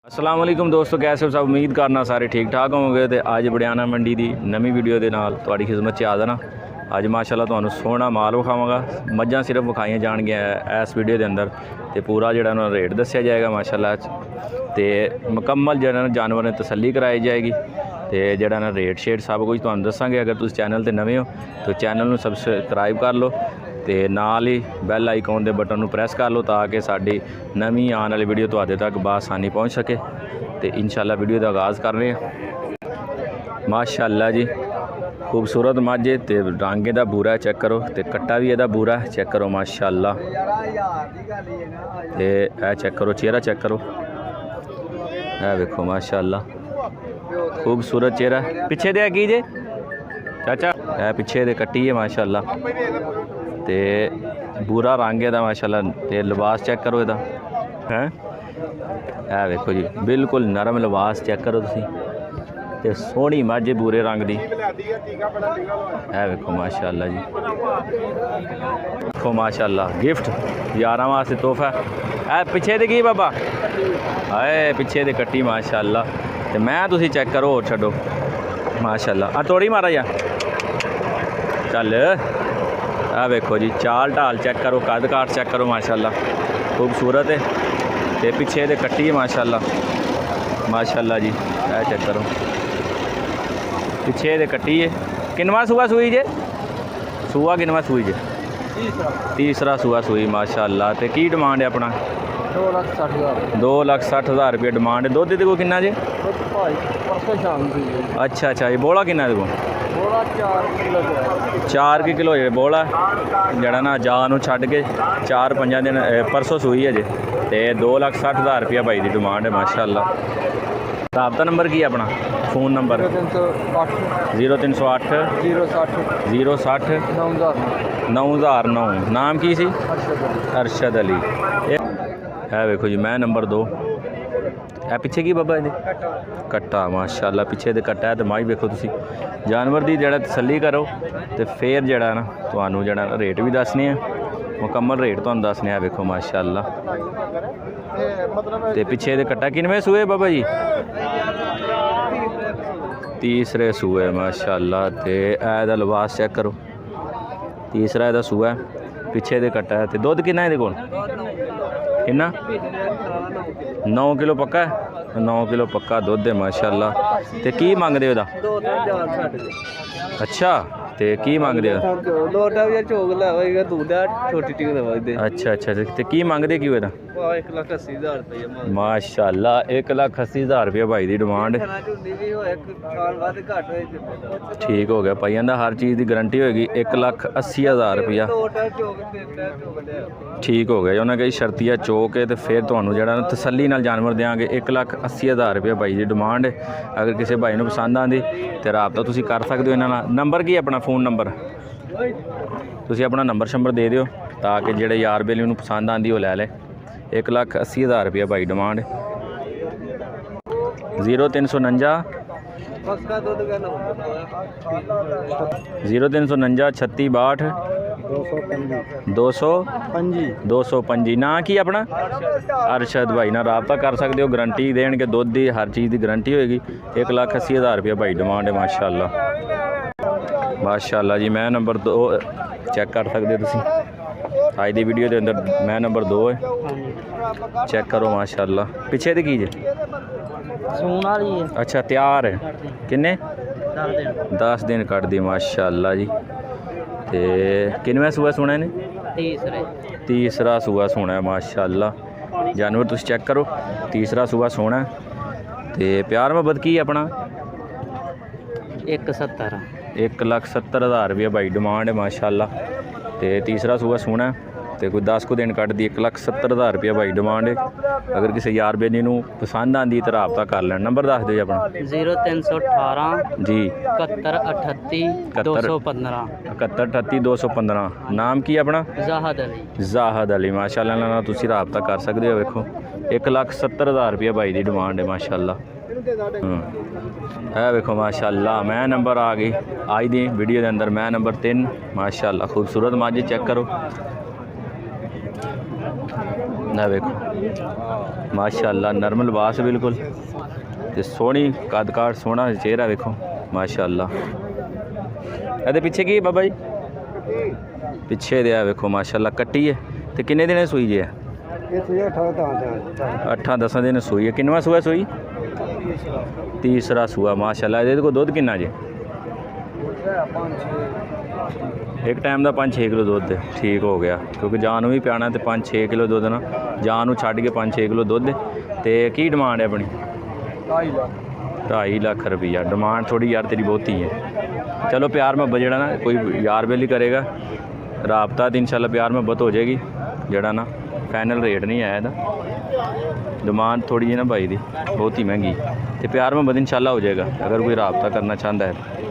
अस्सलाम वालेकुम दोस्तों, कैसे हो सब। उम्मीद करना सारे ठीक ठाक होंगे। तो अज बड़ियाना मंडी की नवी वीडियो के नाल तुहाडी खिदमत च हाज़र हाँ। अज माशाल्लाह तुहानू सोहना माल विखावांगा। मझां सिर्फ विखाइयां जाणगियां इस वीडियो के अंदर, तो पूरा जिहड़ा उन्हां रेट दस्सिया जाएगा माशाल्लाह। तो मुकम्मल जिहड़ा जानवर ने तसल्ली कराई जाएगी, तो जिहड़ा ना रेट शेट सब कुछ तुहानू दस्सांगे। अगर तुसीं चैनल ते नवे हो तो चैनल नू सबसक्राइब कर लो, तो नाल ही बैल आइकॉन के बटन प्रेस कर लो, ताकि साड़ी नवी आने वाली वीडियो तुहाडे तक बआसानी पहुँच सके। तो इंशाल्लाह वीडियो का आगाज़ कर रहे हैं। माशाल्लाह जी खूबसूरत मझ है, तो रंग इहदा बूरा चेक करो, तो कट्टा भी इहदा बूरा चेक करो माशाल्लाह। तो यह चेक करो, चेहरा चेक करो, यह देखो माशाल्लाह खूबसूरत चेहरा। पिछे दे की जे चाचा, यह पिछे दे कट्टी है माशाल्लाह। तो बूरा रंग है माशाल्लाह। तो लिबास चेक करो इहदा है, यह देखो जी बिल्कुल नरम लिबास चेक करो तुसीं। तो सोहनी मझ बूरे रंग की, यह देखो माशाल्लाह जी। देखो माशाल्लाह गिफ्ट यारां वास्ते तोहफा। ऐ पिछे दे की बाबा, हाए पिछे दे कट्टी माशाल्लाह। तो मैं तुसीं चेक करो, होर छड्डो माशाल्लाह। तोड़ी मारा जा चल। आ देखो जी चाल ढाल चेक करो, कद काट चेक करो माशाल्लाह खूबसूरत है। तो पिछे दे कट्टी है माशाल्लाह माशाल्लाह जी। यह चेक करो पिछे दे कट्टी है। किनवा सूआ सूई जे, सूआ किनवा सूई जे? तीसरा सूआ सूई माशाल्लाह। तो की डिमांड है अपना? 2,60,000 रुपये डिमांड है। दुध को किन्ना जे? अच्छा अच्छा, ये बोला किन्ना देखो? 4 किलो है बोला, जड़ा ना जान छड़ के 4-5 दिन परसों सूई है जे। तो 2,60,000 रुपया भाई की डिमांड है माशाल्लाह। राबता नंबर की है अपना? Phone number 0308 060 9009। नाम की सी? अरशद अली। है देखो जी मैं नंबर 2। है पिछे की बाबा ये कट्टा माशाल्लाह, पिछे दे कट्टा है। तो माई देखो तुसी जानवर की जड़ा तसल्ली करो, तो फिर जड़ा ना तुहानू जड़ा रेट भी दसने हैं, मुकम्मल रेट तुहानू दसने। है देखो माशाल्लाह। तो पिछे दे कट्टा किनवे सूए बाबा जी? तीसरे सूए माशाल्लाह। तो एदा लिबास चेक करो, तीसरा एदा सूआ है, पिछे दे कट्टा है। तो दुध किन्ना एदे कोल? किन्ना? 9 किलो पक्का है, 9 किलो पक्का दुध है माशाल्लाह। तो की मंगदे ओदा? अच्छा, तो की मंगदे? अच्छा अच्छा, तो की मंगदे की ओदा? 1,80,000 रुपये माशाल्लाह 1,80,000 रुपये भाई की डिमांड। ठीक हो गया भाई, आंदा हर चीज़ की गारंटी होगी। 1,80,000 रुपया ठीक हो गया। उन्हें कही शर्तिया चौक है, तो फिर तुहानू जड़ा तसल्ली नाल जानवर देंगे। 1,80,000 रुपये भाई की डिमांड है। अगर किसी भाई को पसंद आती तो रबता तुसीं कर सकते हो इन्हां नाल। नंबर की अपना? फ़ोन नंबर तुसीं अपना नंबर शंबर दे दिओ, ताकि जेड़े यार बेली नूं पसंद आती वो लै ले। 1,80,000 रुपया भाई डिमांड है। 0349 36 62 205। ना की अपना? अरशद भाई ना रबता कर सकते हो, गारंटी देंगे दुध की, हर चीज़ की गारंटी होगी। 1,80,000 रुपया भाई डिमांड है माशाल्लाह माशाल्लाह जी। मैं नंबर 2 चेक कर सकते तुसीं आज की वीडियो के अंदर। मैं नंबर 2 है, चेक करो माशाल्लाह। पिछे दे की जे? अच्छा तैयार है, किन्ने? 10 दिन कट दी माशाल्लाह जी। तो किनवा सूआ सुना ने? तीसरा सूआ सोना है माशाल्लाह। जानवर तुम चेक करो, तीसरा सूआ सोना है। तो प्यार मोहब्बत की अपना? 1,70,000 रुपया भाई डिमांड है माशाल्लाह। तो तीसरा सूआ सोना है, तो कोई 10 को दिन कट दी। 1,70,000 रुपया भाई डिमांड है। अगर किसी यार बेली नूं पसंद आती तो रबता कर लेना। नंबर दस दो जी अपना? 0318 जी 71 38 215 71 38 215। नाम की अपना? जाहद अली। जाहद अली माशाल्लाह ना तुसीं रबता कर सकते हो। वेखो 1,70,000 रुपया भाई की डिमांड है माशाल्लाह। है वेखो माशाल्लाह। मैं नंबर आ गई आज दी वीडियो के अंदर, मैं नंबर 3 माशाल्लाह। खूबसूरत मझ चेक करो, ना देखो माशाअल्लाह नरम लिबास बिल्कुल ते सोहनी कद काठ सोहना चेहरा वेखो माशाअल्लाह। ਇਹਦੇ ਪਿੱਛੇ ਕੀ ਬਾਬਾ ਜੀ ਪਿੱਛੇ ਦੇ ਆ ਵੇਖੋ ਮਾਸ਼ਾਅੱਲਾ ਕੱਟੀ ਹੈ ਤੇ ਕਿੰਨੇ ਦਿਨੇ ਸੂਈ ਜੇ ਇਹ ਸੂਈ 8-10 ਦਿਨ ਸੂਈ ਹੈ। ਕਿੰਨਵਾਂ ਸੂਆ ਸੂਈ ਤੀਸਰਾ ਸੂਆ ਮਾਸ਼ਾਅੱਲਾ। ਇਹਦੇ ਕੋਲ ਦੁੱਧ ਕਿੰਨਾ ਜੇ ਇੱਕ ਟਾਈਮ ਦਾ 5-6 ਕਿਲੋ ਦੁੱਧ ਠੀਕ ਹੋ ਗਿਆ ਕਿਉਂਕਿ ਜਾਨ ਨੂੰ ਵੀ ਪਿਆਣਾ ਤੇ 5-6 ਕਿਲੋ ਦੁੱਧ ਨਾ ਜਾਨ ਨੂੰ ਛੱਡ ਕੇ 5-6 ਕਿਲੋ ਦੁੱਧ ਤੇ ਕੀ ਡਿਮਾਂਡ ਹੈ ਆਪਣੀ 2.5 ਲੱਖ ਰੁਪਈਆ ਡਿਮਾਂਡ ਥੋੜੀ ਯਾਰ ਤੇਰੀ ਬਹੁਤੀ ਹੈ। ਚਲੋ ਪਿਆਰ ਮੁਹੱਬਤ ਜਿਹੜਾ ਨਾ ਕੋਈ ਯਾਰ ਬੇਲੀ ਕਰੇਗਾ ਰਾਬਤਾ ਤੇ ਇਨਸ਼ਾਅੱਲਾ ਪਿਆਰ ਮੁਹੱਬਤ ਹੋ ਜਾਏਗੀ ਜਿਹੜਾ ਨਾ ਫਾਈਨਲ ਰੇਟ ਨਹੀਂ ਆਇਆ ਇਹਦਾ डिमांड थोड़ी जी ना भाई दी बहुत ही महंगी तो प्यार मुहब्बत इंशाल्लाह हो जाएगा अगर कोई रबता करना चाहता है।